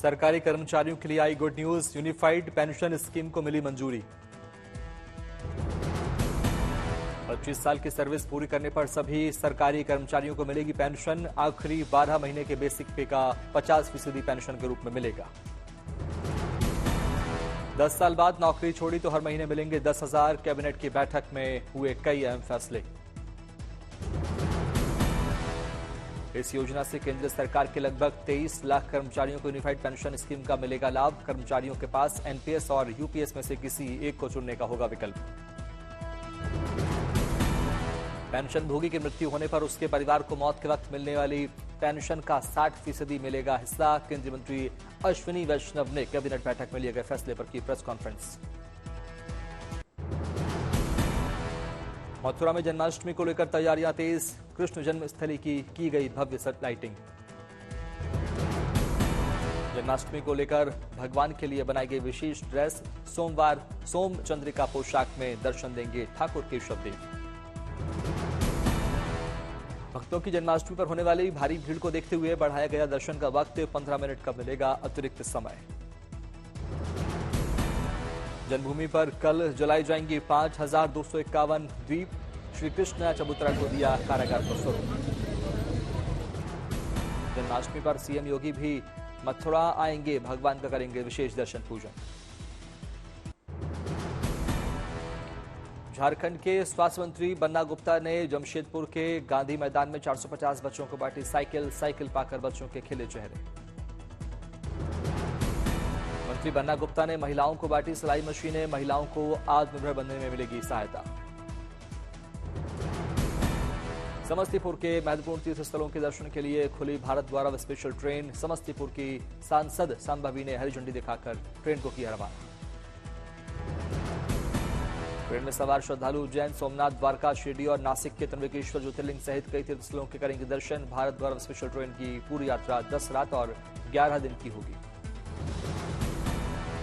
सरकारी कर्मचारियों के लिए आई good news, unified pension scheme को मिली मंजूरी। 25 साल की सर्विस पूरी करने पर सभी सरकारी कर्मचारियों को मिलेगी पेंशन। आखिरी 12 महीने के बेसिक पे का 50% पेंशन के रूप में मिलेगा। 10 साल बाद नौकरी छोड़ी तो हर महीने मिलेंगे 10,000। कैबिनेट की बैठक में हुए कई अहम फैसले। इस योजना से केंद्र सरकार के लगभग 23 लाख कर्मचारियों को यूनिफाइड पेंशन स्कीम का मिलेगा लाभ। कर्मचारियों के पास एनपीएस और यूपीएस में से किसी एक को चुनने का होगा विकल्प। पेंशन भोगी की मृत्यु होने पर उसके परिवार को मौत के वक्त मिलने वाली पेंशन का 60% मिलेगा हिस्सा। केंद्रीय मंत्री अश्विनी वैष्णव ने कैबिनेट बैठक में लिए गए फैसले पर की प्रेस कॉन्फ्रेंस। मथुरा में जन्माष्टमी को लेकर तैयारियां तेज। कृष्ण जन्मस्थली की गई भव्य लाइटिंग। जन्माष्टमी को लेकर भगवान के लिए बनाई गई विशेष ड्रेस। सोमवार सोम चंद्रिका पोशाक में दर्शन देंगे ठाकुर केशव देव। भक्तों की जन्माष्टमी पर होने वाली भारी भीड़ को देखते हुए बढ़ाया गया दर्शन का वक्त। 15 मिनट का मिलेगा अतिरिक्त समय। जन्मभूमि पर कल जलाई जाएंगी 5,251 दीप। श्री कृष्ण चबूतरा को दिया कारागार का स्वरूप। जन्माष्टमी पर सीएम योगी भी मथुरा आएंगे, भगवान का करेंगे विशेष दर्शन पूजन। झारखंड के स्वास्थ्य मंत्री बन्ना गुप्ता ने जमशेदपुर के गांधी मैदान में 450 बच्चों को बांटी साइकिल पाकर बच्चों के खिले चेहरे। मंत्री बन्ना गुप्ता ने महिलाओं को बांटी सिलाई मशीनें। महिलाओं को आत्मनिर्भर बनने में मिलेगी सहायता। समस्तीपुर के महत्वपूर्ण तीर्थ स्थलों के दर्शन के लिए खुली भारत द्वारा स्पेशल ट्रेन। समस्तीपुर की सांसद संभवी ने हरी झंडी दिखाकर ट्रेन को किया रवाना। ट्रेन में सवार श्रद्धालु उज्जैन, सोमनाथ, द्वारका, शिरडी और नासिक के त्र्यंबकेश्वर ज्योतिर्लिंग सहित कई तीर्थ स्थलों के करेंगे दर्शन। भारत द्वारा स्पेशल ट्रेन की पूरी यात्रा 10 रात और 11 दिन की होगी।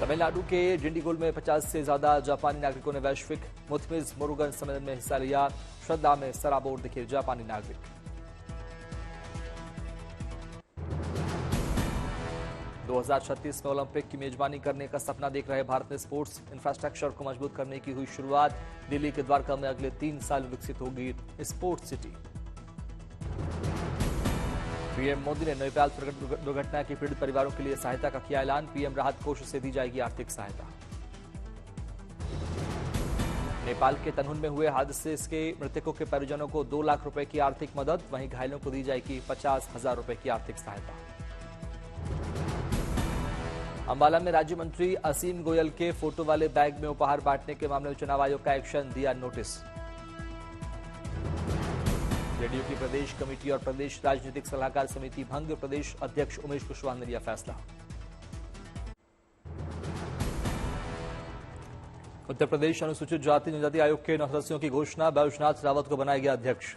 तमिलनाडु के डिंडीगुल में 50 से ज्यादा जापानी नागरिकों ने वैश्विक मुथमिज मुरुगन सम्मेलन में हिस्सा लिया। श्रद्धा में सराबोर दिखे जापानी नागरिक। दो 2036 में ओलंपिक की मेजबानी करने का सपना देख रहे भारत में स्पोर्ट्स इंफ्रास्ट्रक्चर को मजबूत करने की हुई शुरुआत। दिल्ली के द्वारका में अगले 3 साल में विकसित होगी स्पोर्ट्स सिटी। पीएम मोदी ने नेपाल दुर्घटना के पीड़ित परिवारों के लिए सहायता का किया ऐलान। पीएम राहत कोष से दी जाएगी आर्थिक सहायता। नेपाल के तनहुन में हुए हादसे के मृतकों के परिजनों को 2 लाख रुपए की आर्थिक मदद। वहीं घायलों को दी जाएगी 50,000 रुपए की आर्थिक सहायता। अंबाला में राज्य मंत्री असीम गोयल के फोटो वाले बैग में उपहार बांटने के मामले में चुनाव आयोग का एक्शन, दिया नोटिस। जेडीयू की प्रदेश कमेटी और प्रदेश राजनीतिक सलाहकार समिति भंग। प्रदेश अध्यक्ष उमेश कुशवाहा ने लिया फैसला। उत्तर प्रदेश अनुसूचित जाति जनजाति आयोग के 9 सदस्यों की घोषणा। बैजनाथ रावत को बनाया गया अध्यक्ष।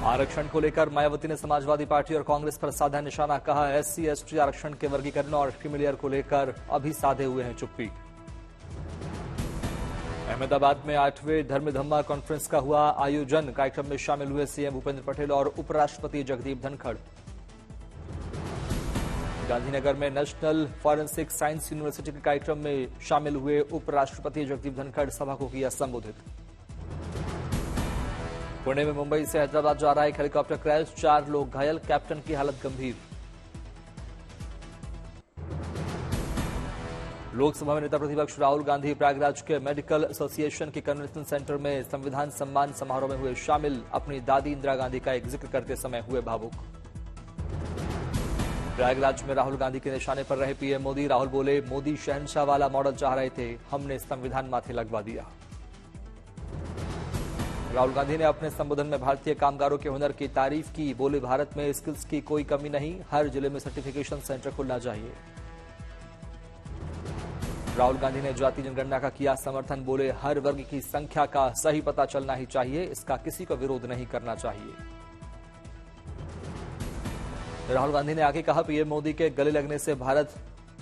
आरक्षण को लेकर मायावती ने समाजवादी पार्टी और कांग्रेस पर साधा निशाना। कहा एससी एसटी आरक्षण के वर्गीकरण और क्रीमिलेयर को लेकर अभी साधे हुए हैं चुप्पी। अहमदाबाद में 8वें धर्म धम्मा कॉन्फ्रेंस का हुआ आयोजन। कार्यक्रम में शामिल हुए सीएम भूपेंद्र पटेल और उपराष्ट्रपति जगदीप धनखड़। गांधीनगर में नेशनल फॉरेंसिक साइंस यूनिवर्सिटी के कार्यक्रम में शामिल हुए उपराष्ट्रपति जगदीप धनखड़ सभा को किया संबोधित। पुणे में मुंबई से हैदराबाद जा रहा एक हेलीकॉप्टर क्रैश, 4 लोग घायल, कैप्टन की हालत गंभीर। लोकसभा में नेता प्रतिपक्ष राहुल गांधी प्रयागराज के मेडिकल एसोसिएशन के कन्वेंशन सेंटर में संविधान सम्मान समारोह में हुए शामिल। अपनी दादी इंदिरा गांधी का एक जिक्र करते समय हुए भावुक। प्रयागराज में राहुल गांधी के निशाने पर रहे पीएम मोदी। राहुल बोले, मोदी शहंशाह वाला मॉडल चाह रहे थे, हमने संविधान माथे लगवा दिया। राहुल गांधी ने अपने संबोधन में भारतीय कामगारों के हुनर की तारीफ की। बोले, भारत में स्किल्स की कोई कमी नहीं, हर जिले में सर्टिफिकेशन सेंटर खुलना चाहिए। राहुल गांधी ने जाति जनगणना का किया समर्थन। बोले, हर वर्ग की संख्या का सही पता चलना ही चाहिए, इसका किसी को विरोध नहीं करना चाहिए। राहुल गांधी ने आगे कहा, पीएम मोदी के गले लगने से भारत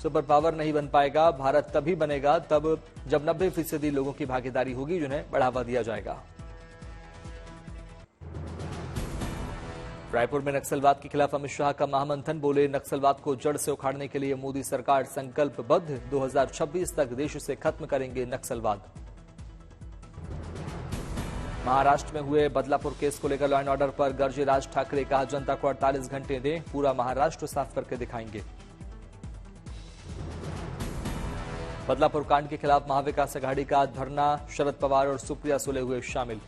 सुपर पावर नहीं बन पाएगा। भारत तभी बनेगा तब जब 90% लोगों की भागीदारी होगी, जिन्हें बढ़ावा दिया जाएगा। रायपुर में नक्सलवाद के खिलाफ अमित शाह का महामंथन, बोले नक्सलवाद को जड़ से उखाड़ने के लिए मोदी सरकार संकल्पबद्ध, 2026 तक देश से खत्म करेंगे नक्सलवाद। महाराष्ट्र में हुए बदलापुर केस को लेकर लॉ एंड ऑर्डर पर गरजे राज ठाकरे, कहा जनता को 48 घंटे दें, पूरा महाराष्ट्र साफ करके दिखाएंगे। बदलापुर कांड के खिलाफ महाविकास आघाड़ी का धरना, शरद पवार और सुप्रिया सुले हुए शामिल।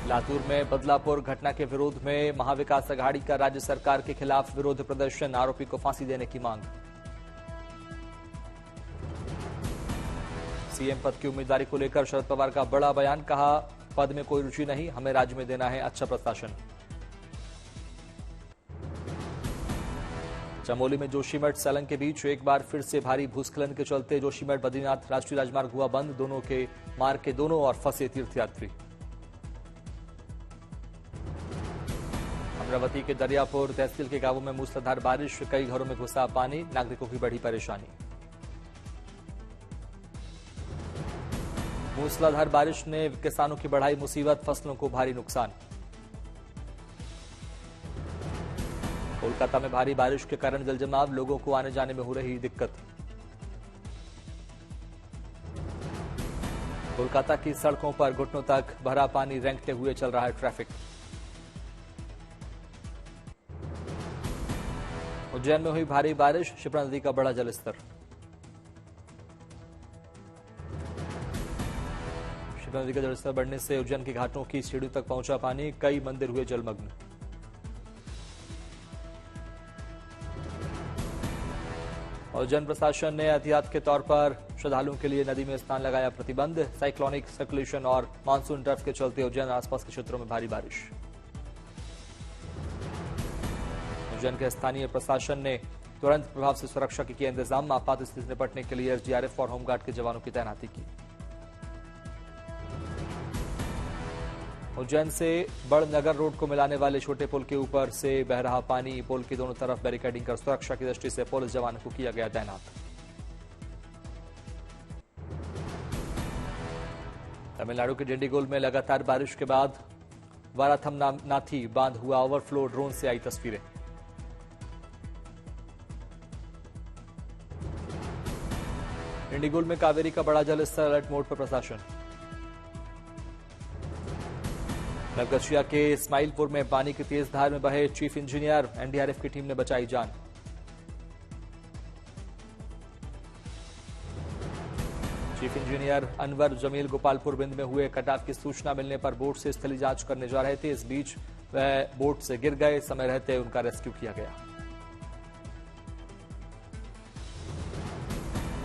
लातूर में बदलापुर घटना के विरोध में महाविकास आघाड़ी का राज्य सरकार के खिलाफ विरोध प्रदर्शन, आरोपी को फांसी देने की मांग। सीएम पद की उम्मीदवारी को लेकर शरद पवार का बड़ा बयान, कहा पद में कोई रुचि नहीं, हमें राज्य में देना है अच्छा प्रशासन। चमोली में जोशीमठ सलंग के बीच एक बार फिर से भारी भूस्खलन के चलते जोशीमठ बद्रीनाथ राष्ट्रीय राजमार्ग हुआ बंद, दोनों के मार्ग के दोनों ओर फंसे तीर्थयात्री। अमरावती के दरियापुर तहसील के गांवों में मूसलाधार बारिश, कई घरों में घुसा पानी, नागरिकों की बढ़ी परेशानी। मूसलाधार बारिश ने किसानों की बढ़ाई मुसीबत, फसलों को भारी नुकसान। कोलकाता में भारी बारिश के कारण जलजमाव, लोगों को आने जाने में हो रही दिक्कत। कोलकाता की सड़कों पर घुटनों तक भरा पानी रेंगते हुए चल रहा है ट्रैफिक। उज्जैन में हुई भारी बारिश, शिप्रा नदी का बढ़ा जलस्तर। शिप्रा नदी का जलस्तर बढ़ने से उज्जैन के घाटों की सीढ़ियों तक पहुंचा पानी, कई मंदिर हुए जलमग्न। उज्जैन प्रशासन ने एहतियात के तौर पर श्रद्धालुओं के लिए नदी में स्नान लगाया प्रतिबंध, साइक्लोनिक सर्कुलेशन और मानसून ट्रफ के चलते उज्जैन आसपास के क्षेत्रों में भारी बारिश। उज्जैन के स्थानीय प्रशासन ने तुरंत प्रभाव से सुरक्षा के किए इंतजाम, आपात स्थिति से निपटने के लिए एसडीआरएफ और होमगार्ड के जवानों की तैनाती की। उज्जैन से बड़नगर रोड को मिलाने वाले छोटे पुल के ऊपर से बह रहा पानी, पुल की दोनों तरफ बैरिकेडिंग कर सुरक्षा की दृष्टि से पुलिस जवानों को किया गया तैनात। तमिलनाडु के डिंडीगुल में लगातार बारिश के बाद वाराथम नाथी बांध हुआ ओवरफ्लो, ड्रोन से आई तस्वीरें। डिंडीगुल में कावेरी का बड़ा जलस्तर, अलर्ट मोड पर प्रशासन। नवगछिया के इस्माइलपुर में पानी की तेज धार में बहे चीफ इंजीनियर, एनडीआरएफ की टीम ने बचाई जान। चीफ इंजीनियर अनवर जमील गोपालपुर बिंद में हुए कटाव की सूचना मिलने पर बोट से स्थलीय जांच करने जा रहे थे, इस बीच वह बोट से गिर गए, समय रहते उनका रेस्क्यू किया गया।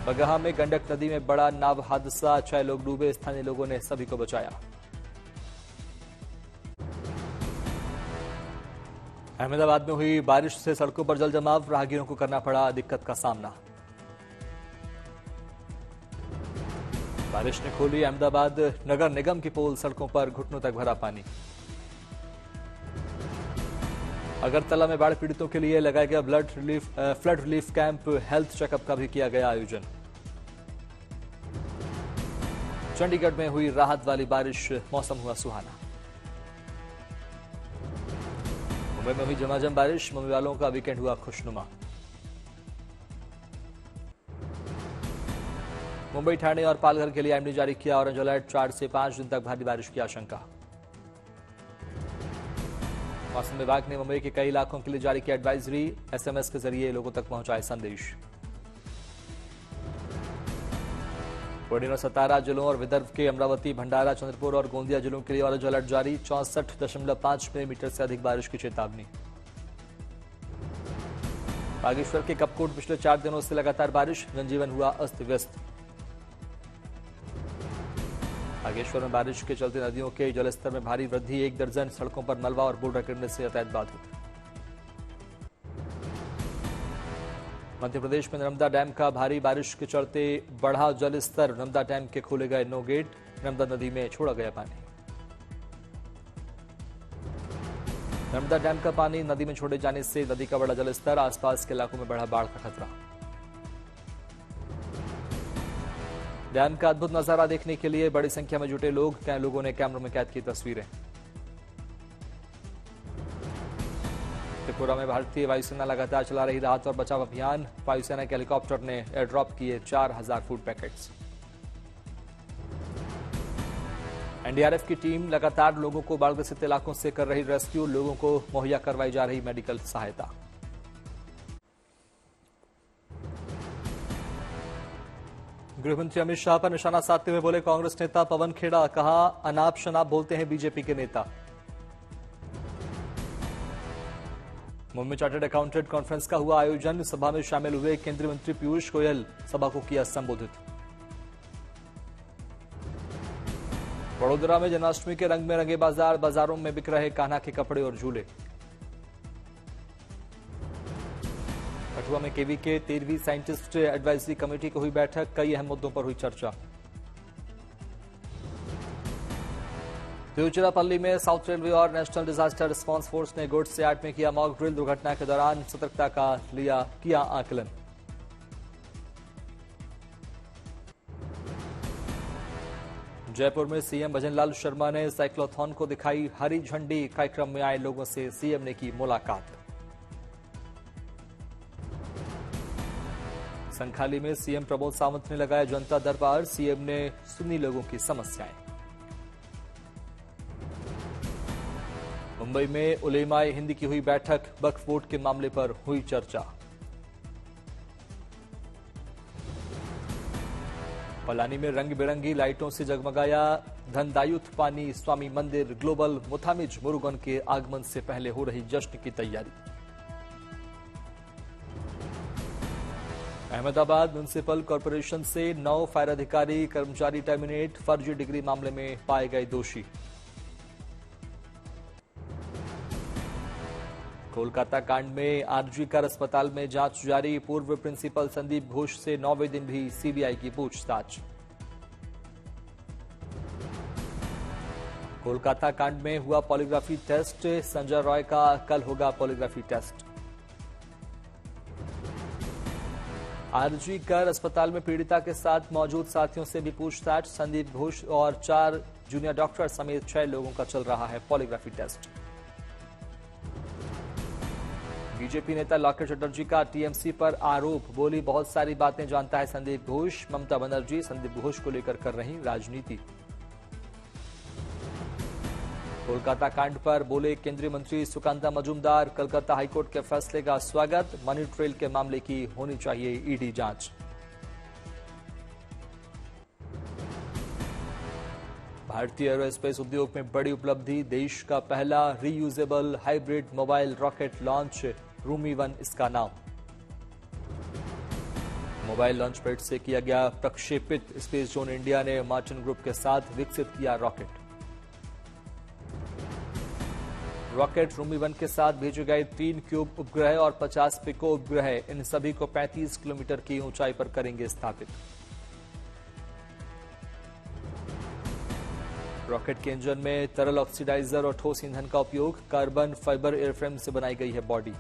बगहा में गंडक नदी में बड़ा नाव हादसा, 6 लोग डूबे, स्थानीय लोगों ने सभी को बचाया। अहमदाबाद में हुई बारिश से सड़कों पर जल जमाव, राहगीरों को करना पड़ा दिक्कत का सामना। बारिश ने खोली अहमदाबाद नगर निगम की पोल, सड़कों पर घुटनों तक भरा पानी। अगरतला में बाढ़ पीड़ितों के लिए लगाया गया flood relief camp, health checkup का भी किया गया आयोजन। चंडीगढ़ में हुई राहत वाली बारिश, मौसम हुआ सुहाना। मुंबई में हुई झमाझम बारिश, मुंबई वालों का वीकेंड हुआ खुशनुमा। मुंबई, ठाणे और पालघर के लिए एमडी जारी किया ऑरेंज अलर्ट, 4 से 5 दिन तक भारी बारिश की आशंका। मौसम विभाग ने मुंबई के कई इलाकों के लिए जारी किया एडवाइजरी, एसएमएस के जरिए लोगों तक पहुंचाए संदेश। पुणे, सतारा जिलों और विदर्भ के अमरावती, भंडारा, चंद्रपुर और गोंदिया जिलों के लिए ऑरेंज अलर्ट जारी, 64.5 मिलीमीटर से अधिक बारिश की चेतावनी। बागेश्वर के कपकोट पिछले 4 दिनों से लगातार बारिश, जनजीवन हुआ अस्त व्यस्त। बागेश्वर में बारिश के चलते नदियों के जलस्तर में भारी वृद्धि, 1 दर्जन सड़कों पर मलबा और बोल्डर गिरने से यातायात बाधित। मध्य प्रदेश में नर्मदा डैम का भारी बारिश के चलते बढ़ा जलस्तर, नर्मदा डैम के खोले गए 9 गेट, नर्मदा नदी में छोड़ा गया पानी। नर्मदा डैम का पानी नदी में छोड़े जाने से नदी का बढ़ा जलस्तर, आसपास के इलाकों में बढ़ा बाढ़ का खतरा। डैम का अद्भुत नजारा देखने के लिए बड़ी संख्या में जुटे लोग, कई लोगों ने कैमरों में कैद की तस्वीरें। त्रिपुरा में भारतीय वायुसेना लगातार चला रही राहत और बचाव अभियान। वायुसेना के हेलीकॉप्टर ने एयर ड्रॉप किए 4000 फूड पैकेट्स। एनडीआरएफ की टीम लगातार लोगों को बाढ़ ग्रसित इलाकों से कर रही रेस्क्यू। लोगों को मुहैया करवाई जा रही मेडिकल सहायता। गृहमंत्री अमित शाह पर निशाना साधते हुए बोले कांग्रेस नेता पवन खेड़ा। कहा, अनाप शनाप बोलते हैं बीजेपी के नेता। मुंबई चार्टर्ड अकाउंटेंट कॉन्फ्रेंस का हुआ आयोजन। सभा में शामिल हुए केंद्रीय मंत्री पीयूष गोयल। सभा को किया संबोधित। वडोदरा में जन्माष्टमी के रंग में रंगे बाजार। बाजारों में बिक रहे कान्हा के कपड़े और झूले। कठुआ में केवी के 13वीं साइंटिस्ट एडवाइजरी कमेटी की हुई बैठक। कई अहम मुद्दों पर हुई चर्चा। तिरुचिरापल्ली में साउथ रेलवे और नेशनल डिजास्टर रिस्पांस फोर्स ने गुड्स यार्ड में किया मॉक ड्रिल। दुर्घटना के दौरान सतर्कता का किया आकलन। जयपुर में सीएम भजनलाल शर्मा ने साइक्लोथॉन को दिखाई हरी झंडी। कार्यक्रम में आए लोगों से सीएम ने की मुलाकात। संखाली में सीएम प्रमोद सावंत ने लगाया जनता दरबार। सीएम ने सुनी लोगों की समस्याएं। मुंबई में उलेमाए हिंद की हुई बैठक। वक्फ बोर्ड के मामले पर हुई चर्चा। पलानी में रंग बिरंगी लाइटों से जगमगाया धनदायुत पानी स्वामी मंदिर। ग्लोबल मुथामिज मुरुगन के आगमन से पहले हो रही जश्न की तैयारी। अहमदाबाद म्युनिसिपल कॉर्पोरेशन से 9 फायर अधिकारी कर्मचारी टर्मिनेट। फर्जी डिग्री मामले में पाए गए दोषी। कोलकाता कांड में आरजीकर अस्पताल में जांच जारी। पूर्व प्रिंसिपल संदीप घोष से 9वें दिन भी सीबीआई की पूछताछ। कोलकाता कांड में हुआ पॉलीग्राफी टेस्ट। संजय रॉय का कल होगा पॉलीग्राफी टेस्ट। आरजीकर अस्पताल में पीड़िता के साथ मौजूद साथियों से भी पूछताछ। संदीप घोष और 4 जूनियर डॉक्टर समेत 6 लोगों का चल रहा है पॉलीग्राफी टेस्ट। बीजेपी नेता लॉकेट चटर्जी का टीएमसी पर आरोप। बोली, बहुत सारी बातें जानता है संदीप घोष। ममता बनर्जी संदीप घोष को लेकर कर रही राजनीति। कोलकाता कांड पर बोले केंद्रीय मंत्री सुकांता मजूमदार। कलकत्ता हाईकोर्ट के फैसले का स्वागत। मनी ट्रेल के मामले की होनी चाहिए ईडी जांच। भारतीय एरोस्पेस उद्योग में बड़ी उपलब्धि। देश का पहला reusable hybrid mobile rocket launch. रूमी-1 इसका नाम। मोबाइल लॉन्च पैड से किया गया प्रक्षेपित। स्पेस जोन इंडिया ने मार्टिन ग्रुप के साथ विकसित किया रॉकेट। रॉकेट रूमी-1 के साथ भेजे गए 3 क्यूब उपग्रह और 50 पिको उपग्रह। इन सभी को 35 किलोमीटर की ऊंचाई पर करेंगे स्थापित। रॉकेट के इंजन में तरल ऑक्सीडाइजर और ठोस ईंधन का उपयोग। कार्बन फाइबर एयरफ्रेम से बनाई गई है बॉडी।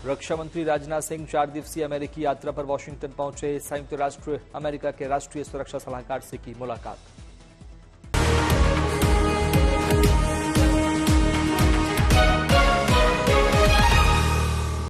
रक्षा मंत्री राजनाथ सिंह 4 दिवसीय अमेरिकी यात्रा पर वॉशिंगटन पहुंचे। संयुक्त राष्ट्र अमेरिका के राष्ट्रीय सुरक्षा सलाहकार से की मुलाकात।